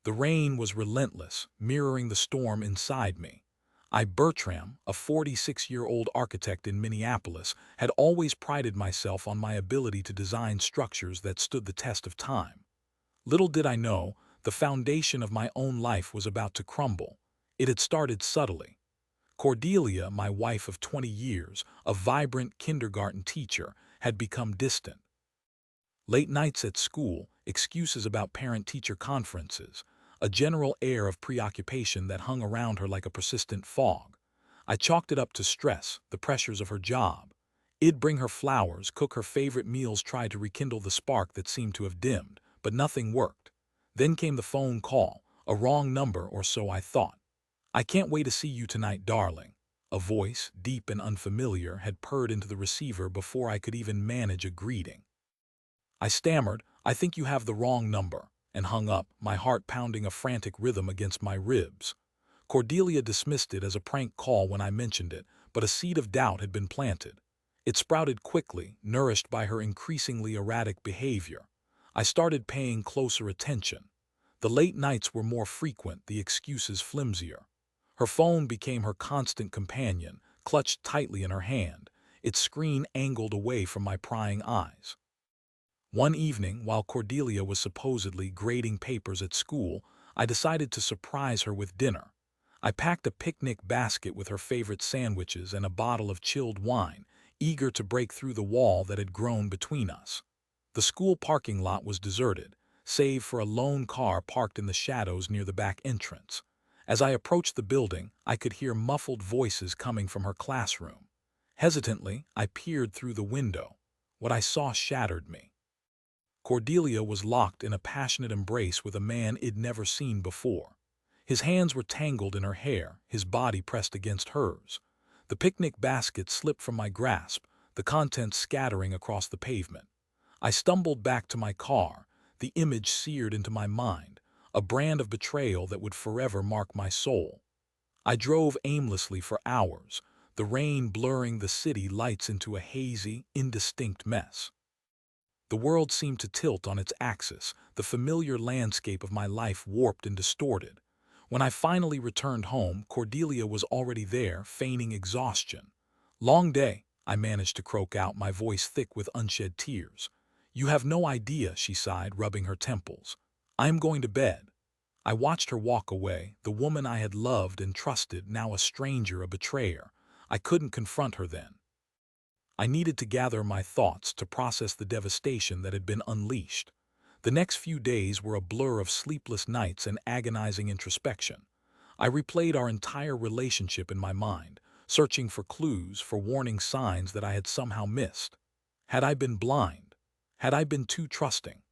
The rain was relentless, mirroring the storm inside me. Bertram, a 46-year-old architect in Minneapolis, had always prided myself on my ability to design structures that stood the test of time. Little did I know, the foundation of my own life was about to crumble. It had started subtly. Cordelia, my wife of 20 years, a vibrant kindergarten teacher, had become distant. Late nights at school, excuses about parent-teacher conferences, a general air of preoccupation that hung around her like a persistent fog. I chalked it up to stress, the pressures of her job. I'd bring her flowers, cook her favorite meals, try to rekindle the spark that seemed to have dimmed, but nothing worked. Then came the phone call, a wrong number or so I thought. "I can't wait to see you tonight, darling." A voice, deep and unfamiliar, had purred into the receiver before I could even manage a greeting. I stammered, "I think you have the wrong number," and hung up, my heart pounding a frantic rhythm against my ribs. Cordelia dismissed it as a prank call when I mentioned it, but a seed of doubt had been planted. It sprouted quickly, nourished by her increasingly erratic behavior. I started paying closer attention. The late nights were more frequent, the excuses flimsier. Her phone became her constant companion, clutched tightly in her hand, its screen angled away from my prying eyes. One evening, while Cordelia was supposedly grading papers at school, I decided to surprise her with dinner. I packed a picnic basket with her favorite sandwiches and a bottle of chilled wine, eager to break through the wall that had grown between us. The school parking lot was deserted, save for a lone car parked in the shadows near the back entrance. As I approached the building, I could hear muffled voices coming from her classroom. Hesitantly, I peered through the window. What I saw shattered me. Cordelia was locked in a passionate embrace with a man I'd never seen before. His hands were tangled in her hair, his body pressed against hers. The picnic basket slipped from my grasp, the contents scattering across the pavement. I stumbled back to my car, the image seared into my mind, a brand of betrayal that would forever mark my soul. I drove aimlessly for hours, the rain blurring the city lights into a hazy, indistinct mess. The world seemed to tilt on its axis, the familiar landscape of my life warped and distorted. When I finally returned home, Cordelia was already there, feigning exhaustion. "Long day," I managed to croak out, my voice thick with unshed tears. "You have no idea," she sighed, rubbing her temples. "I am going to bed." I watched her walk away, the woman I had loved and trusted, now a stranger, a betrayer. I couldn't confront her then. I needed to gather my thoughts to process the devastation that had been unleashed. The next few days were a blur of sleepless nights and agonizing introspection. I replayed our entire relationship in my mind, searching for clues, for warning signs that I had somehow missed. Had I been blind? Had I been too trusting?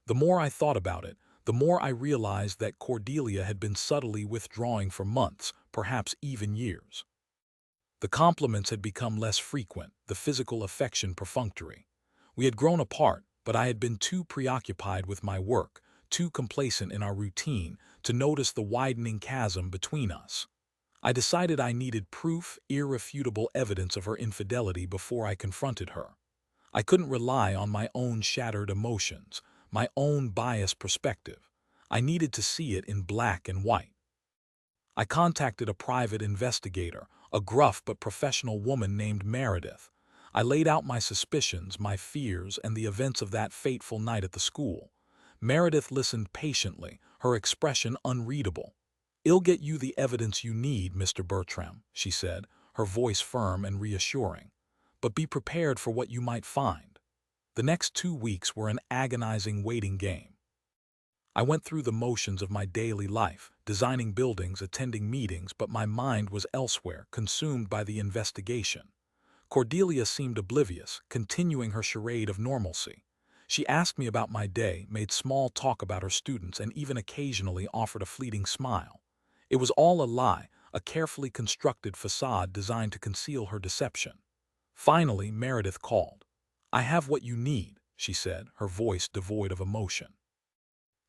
The more I thought about it, the more I realized that Cordelia had been subtly withdrawing for months, perhaps even years. The compliments had become less frequent, the physical affection perfunctory. We had grown apart, but I had been too preoccupied with my work, too complacent in our routine, to notice the widening chasm between us. I decided I needed proof, irrefutable evidence of her infidelity before I confronted her. I couldn't rely on my own shattered emotions, my own biased perspective. I needed to see it in black and white. I contacted a private investigator, a gruff but professional woman named Meredith. I laid out my suspicions, my fears, and the events of that fateful night at the school. Meredith listened patiently, her expression unreadable. "I'll get you the evidence you need, Mr. Bertram," she said, her voice firm and reassuring. "But be prepared for what you might find." The next 2 weeks were an agonizing waiting game. I went through the motions of my daily life, designing buildings, attending meetings, but my mind was elsewhere, consumed by the investigation. Cordelia seemed oblivious, continuing her charade of normalcy. She asked me about my day, made small talk about her students, and even occasionally offered a fleeting smile. It was all a lie, a carefully constructed facade designed to conceal her deception. Finally, Meredith called. "I have what you need," she said, her voice devoid of emotion.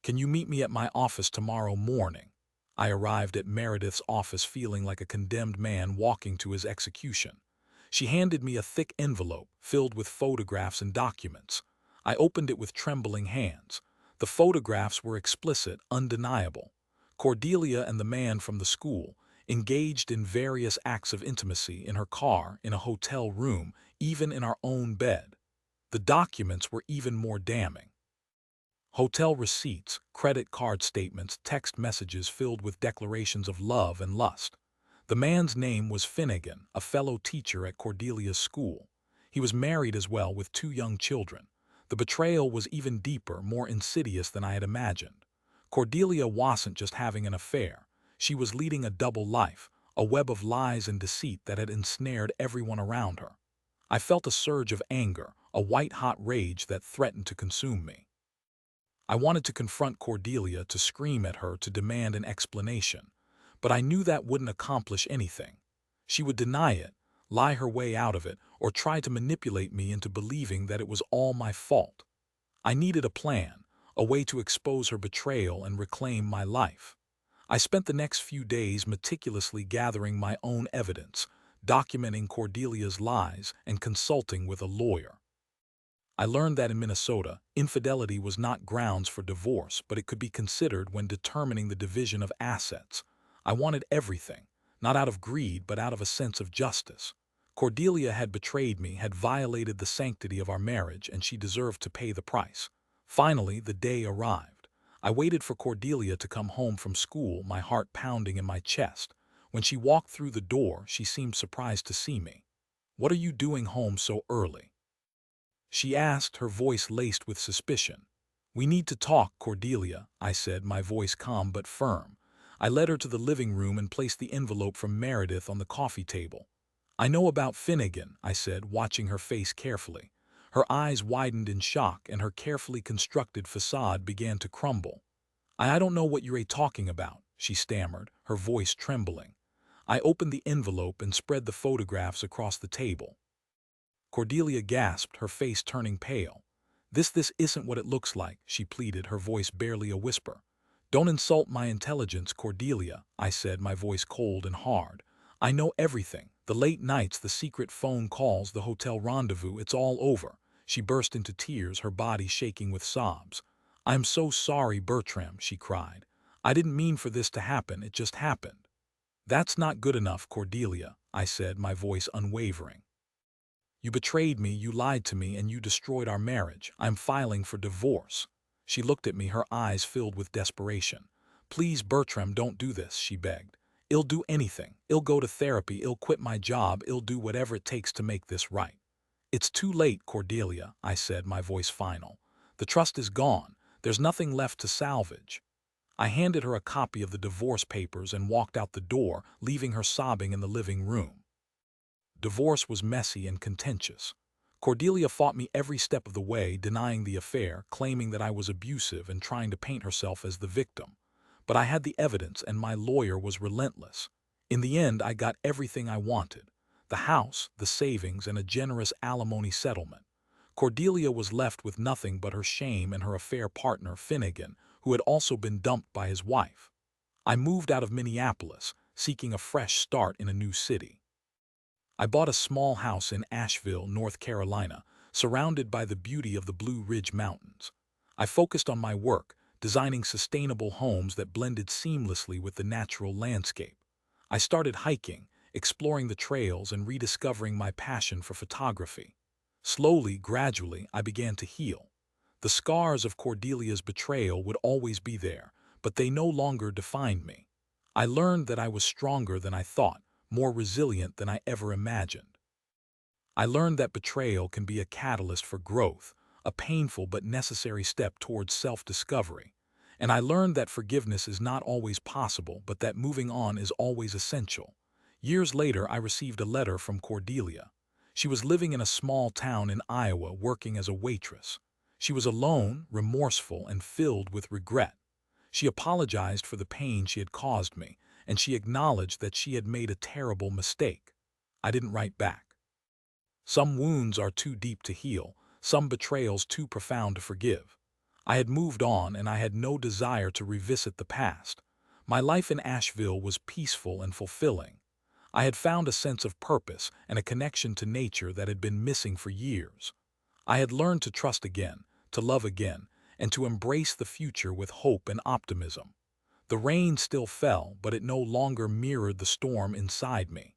"Can you meet me at my office tomorrow morning?" I arrived at Meredith's office feeling like a condemned man walking to his execution. She handed me a thick envelope filled with photographs and documents. I opened it with trembling hands. The photographs were explicit, undeniable. Cordelia and the man from the school engaged in various acts of intimacy in her car, in a hotel room, even in our own bed. The documents were even more damning. Hotel receipts, credit card statements, text messages filled with declarations of love and lust. The man's name was Finnegan, a fellow teacher at Cordelia's school. He was married as well with 2 young children. The betrayal was even deeper, more insidious than I had imagined. Cordelia wasn't just having an affair. She was leading a double life, a web of lies and deceit that had ensnared everyone around her. I felt a surge of anger, a white-hot rage that threatened to consume me. I wanted to confront Cordelia, to scream at her, to demand an explanation. But I knew that wouldn't accomplish anything. She would deny it, lie her way out of it, or try to manipulate me into believing that it was all my fault. I needed a plan, a way to expose her betrayal and reclaim my life. I spent the next few days meticulously gathering my own evidence, documenting Cordelia's lies, and consulting with a lawyer. I learned that in Minnesota, infidelity was not grounds for divorce, but it could be considered when determining the division of assets. I wanted everything, not out of greed, but out of a sense of justice. Cordelia had betrayed me, had violated the sanctity of our marriage, and she deserved to pay the price. Finally, the day arrived. I waited for Cordelia to come home from school, my heart pounding in my chest. When she walked through the door, she seemed surprised to see me. "What are you doing home so early?" she asked, her voice laced with suspicion. "We need to talk, Cordelia," I said, my voice calm but firm. I led her to the living room and placed the envelope from Meredith on the coffee table. "I know about Finnegan," I said, watching her face carefully. Her eyes widened in shock, and her carefully constructed facade began to crumble. I don't know what you're talking about," she stammered, her voice trembling. I opened the envelope and spread the photographs across the table. Cordelia gasped, her face turning pale. This isn't what it looks like," she pleaded, her voice barely a whisper. "Don't insult my intelligence, Cordelia," I said, my voice cold and hard. "I know everything. The late nights, the secret phone calls, the hotel rendezvous, it's all over." She burst into tears, her body shaking with sobs. "I'm so sorry, Bertram," she cried. "I didn't mean for this to happen, it just happened." "That's not good enough, Cordelia," I said, my voice unwavering. "You betrayed me, you lied to me, and you destroyed our marriage. I'm filing for divorce." She looked at me, her eyes filled with desperation. "Please, Bertram, don't do this," she begged. "I'll do anything. I'll go to therapy, I'll quit my job, I'll do whatever it takes to make this right." "It's too late, Cordelia," I said, my voice final. "The trust is gone. There's nothing left to salvage." I handed her a copy of the divorce papers and walked out the door, leaving her sobbing in the living room. Divorce was messy and contentious. Cordelia fought me every step of the way, denying the affair, claiming that I was abusive and trying to paint herself as the victim. But I had the evidence, and my lawyer was relentless. In the end, I got everything I wanted: the house, the savings, and a generous alimony settlement. Cordelia was left with nothing but her shame and her affair partner, Finnegan, who had also been dumped by his wife. I moved out of Minneapolis, seeking a fresh start in a new city. I bought a small house in Asheville, North Carolina, surrounded by the beauty of the Blue Ridge Mountains. I focused on my work, designing sustainable homes that blended seamlessly with the natural landscape. I started hiking, exploring the trails, and rediscovering my passion for photography. Slowly, gradually, I began to heal. The scars of Cordelia's betrayal would always be there, but they no longer defined me. I learned that I was stronger than I thought, more resilient than I ever imagined. I learned that betrayal can be a catalyst for growth, a painful but necessary step towards self-discovery. And I learned that forgiveness is not always possible, but that moving on is always essential. Years later, I received a letter from Cordelia. She was living in a small town in Iowa, working as a waitress. She was alone, remorseful, and filled with regret. She apologized for the pain she had caused me, and she acknowledged that she had made a terrible mistake. I didn't write back. Some wounds are too deep to heal, some betrayals too profound to forgive. I had moved on, and I had no desire to revisit the past. My life in Asheville was peaceful and fulfilling. I had found a sense of purpose and a connection to nature that had been missing for years. I had learned to trust again, to love again, and to embrace the future with hope and optimism. The rain still fell, but it no longer mirrored the storm inside me.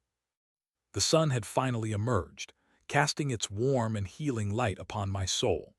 The sun had finally emerged, casting its warm and healing light upon my soul.